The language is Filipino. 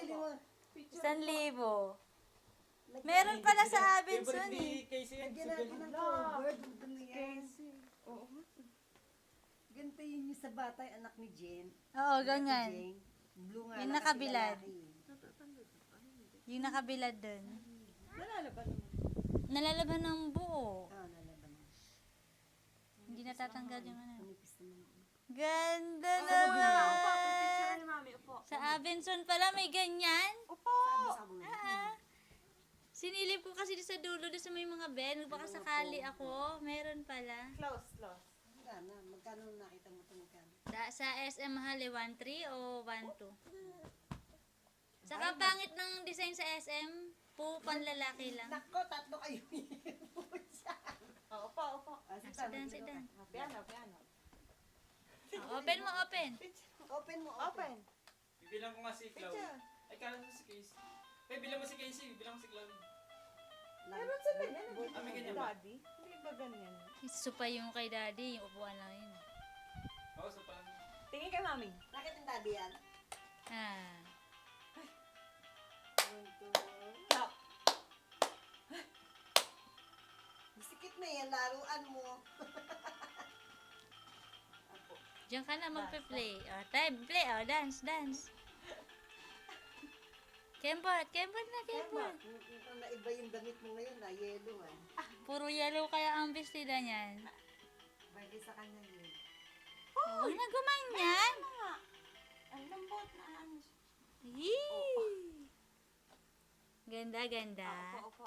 Bili mo. 1,000. Meron pala sa Abenson eh. Lagyan natin ng cover. Oo. Ganito yun yung sa bata, yung anak ni Jen. Oo, ganyan. Jen. Blue nga Yung lang kasi nakabilad. lalaki. Yung nakabilad dun. Nalalaban naman. Nalalaban ng buo. Ah, nalaban mo. Hindi natatanggal yung ano. Manipis naman. Ganda Upo, naman! picture ni mami, upo. Sa Abenson pala may ganyan. Upo! Sabi mo. Sinilip ko kasi sa dulo, doon sa may mga bed. Baka sakali ako. Meron pala. Close, close. Magkano? Magkano nakita mo ito magkano? Sa SM mahal 1,300 o 1,200? Saka pangit ng design sa SM. Panlalaki lang. Nako, tatlo kayo. Oh, upo, upo. Sit down, sit down. Piano, piano. Open mo, open. Open mo, Open. Bibilang ko nga si Cloud. Picture. Ay, kala mo si Casey. Eh, bilang mo si Casey, bilang mo si Cloud. Meron sa ganyan. Ah, may ganyan ba? Daddy? Hindi ba ganyan? Isupa yung kay daddy, yung upuan lang yun. Oo, so parang... Tingin kay mami. Bakit yung daddy yan? Ah. Clap. Sikit na yan, laruan mo. Diyan ka na magpe-play. Time, play. Dance, dance. Kembot na, kembot. Mukhang naiba yung damit mo ngayon, na yellow eh. Puro yellow kaya ang bestida niyan. Bagay sa kanya yun. Huwag na gumanyan. Ang lambot na ano. Yee! Ganda, ganda. Upo, upo.